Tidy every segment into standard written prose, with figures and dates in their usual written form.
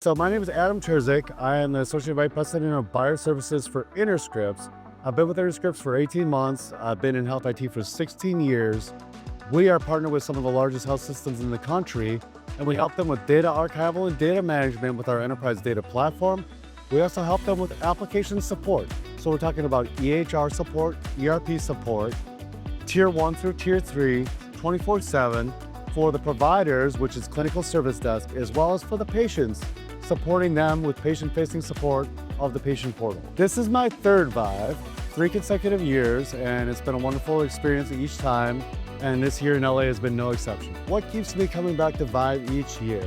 So my name is Adam Terzich. I am the Associate Vice President of Buyer Services for Interscripts. I've been with Interscripts for 18 months. I've been in health IT for 16 years. We are partnered with some of the largest health systems in the country, and we help them with data archival and data management with our enterprise data platform. We also help them with application support. So we're talking about EHR support, ERP support, Tier 1 through Tier 3, 24/7, for the providers, which is clinical service desk, as well as for the patients, supporting them with patient-facing support of the patient portal. This is my third ViVE, 3 consecutive years, and it's been a wonderful experience each time, and this year in LA has been no exception. What keeps me coming back to ViVE each year?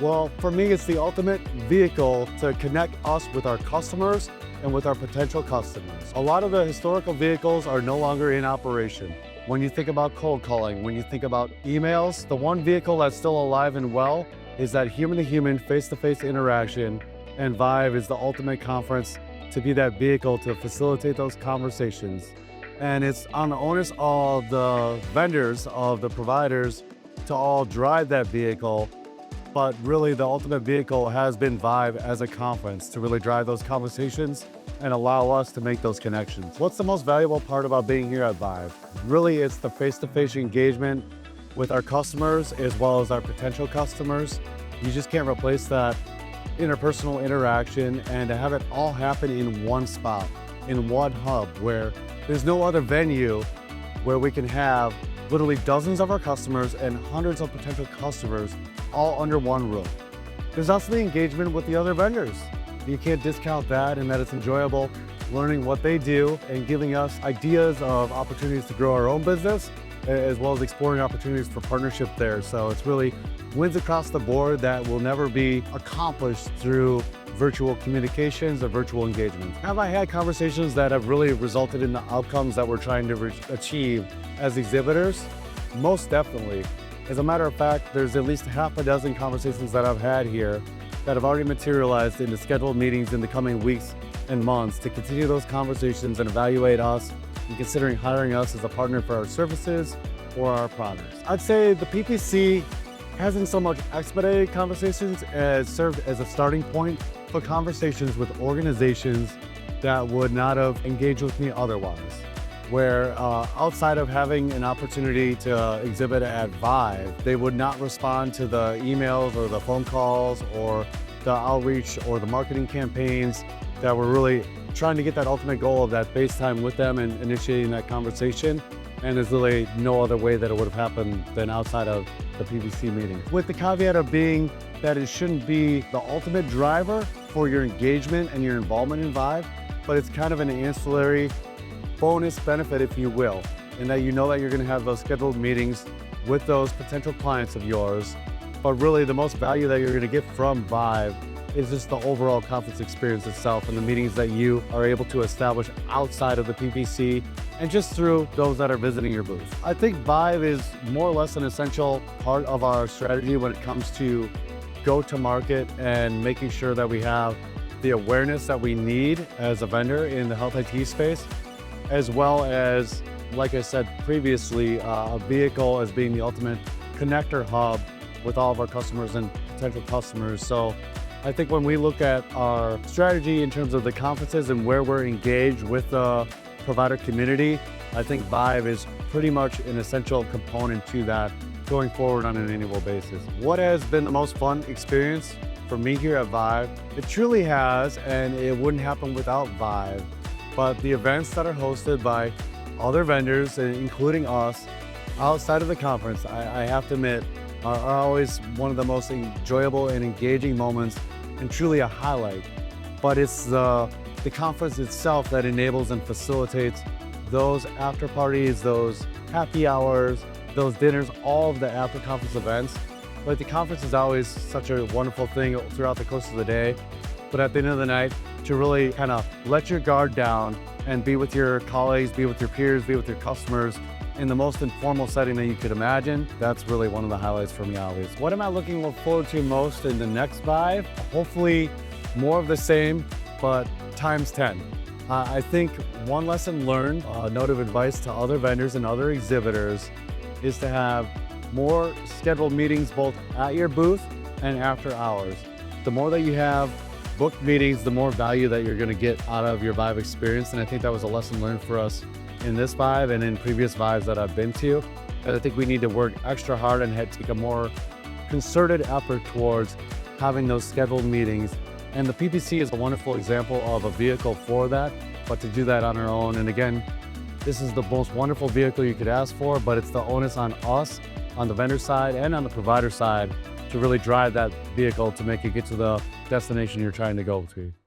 Well, for me, it's the ultimate vehicle to connect us with our customers and with our potential customers. A lot of the historical vehicles are no longer in operation. When you think about cold calling, when you think about emails, the one vehicle that's still alive and well is that human-to-human, face-to-face interaction, and ViVE is the ultimate conference to be that vehicle to facilitate those conversations. And it's on the onus of the vendors, of the providers, to all drive that vehicle, but really the ultimate vehicle has been ViVE as a conference to really drive those conversations and allow us to make those connections. What's the most valuable part about being here at ViVE? Really, it's the face-to-face engagement with our customers as well as our potential customers. You just can't replace that interpersonal interaction, and to have it all happen in one spot, in one hub, where there's no other venue where we can have literally dozens of our customers and hundreds of potential customers all under one roof. There's also the engagement with the other vendors. You can't discount that, and that it's enjoyable learning what they do and giving us ideas of opportunities to grow our own business, as well as exploring opportunities for partnership there. So it's really wins across the board that will never be accomplished through virtual communications or virtual engagements. Have I had conversations that have really resulted in the outcomes that we're trying to achieve as exhibitors? Most definitely. As a matter of fact, there's at least half a dozen conversations that I've had here that have already materialized into scheduled meetings in the coming weeks and months to continue those conversations and evaluate us and considering hiring us as a partner for our services or our products. I'd say the PPC hasn't so much expedited conversations as served as a starting point for conversations with organizations that would not have engaged with me otherwise. Where outside of having an opportunity to exhibit at ViVE, they would not respond to the emails or the phone calls or the outreach or the marketing campaigns that were really trying to get that ultimate goal of that face time with them and initiating that conversation. And there's really no other way that it would have happened than outside of the PVC meeting. With the caveat of being that it shouldn't be the ultimate driver for your engagement and your involvement in ViVE, but it's kind of an ancillary bonus benefit, if you will, in that you know that you're going to have those scheduled meetings with those potential clients of yours. But really the most value that you're going to get from ViVE is just the overall conference experience itself and the meetings that you are able to establish outside of the PPC and just through those that are visiting your booth. I think ViVE is more or less an essential part of our strategy when it comes to go-to-market and making sure that we have the awareness that we need as a vendor in the health IT space, as well as, like I said previously, a vehicle as being the ultimate connector hub with all of our customers and potential customers. So I think when we look at our strategy in terms of the conferences and where we're engaged with the provider community, I think ViVE is pretty much an essential component to that going forward on an annual basis. What has been the most fun experience for me here at ViVE? It truly has, and it wouldn't happen without ViVE. But the events that are hosted by other vendors, including us, outside of the conference, I have to admit, are always one of the most enjoyable and engaging moments and truly a highlight. But it's the conference itself that enables and facilitates those after parties, those happy hours, those dinners, all of the after conference events. But the conference is always such a wonderful thing throughout the course of the day. But at the end of the night, to really kind of let your guard down and be with your colleagues, be with your peers, be with your customers in the most informal setting that you could imagine, that's really one of the highlights for me always. What am I looking forward to most in the next ViVE? Hopefully more of the same, but times 10. I think one lesson learned, a note of advice to other vendors and other exhibitors, is to have more scheduled meetings both at your booth and after hours. the more that you have booked meetings, the more value that you're going to get out of your ViVE experience. And I think that was a lesson learned for us in this ViVE and in previous ViVEs that I've been to. And I think we need to work extra hard and take a more concerted effort towards having those scheduled meetings. And the PPC is a wonderful example of a vehicle for that, but to do that on our own. And again, this is the most wonderful vehicle you could ask for, but it's the onus on us, on the vendor side and on the provider side, to really drive that vehicle to make it get to the destination you're trying to go to.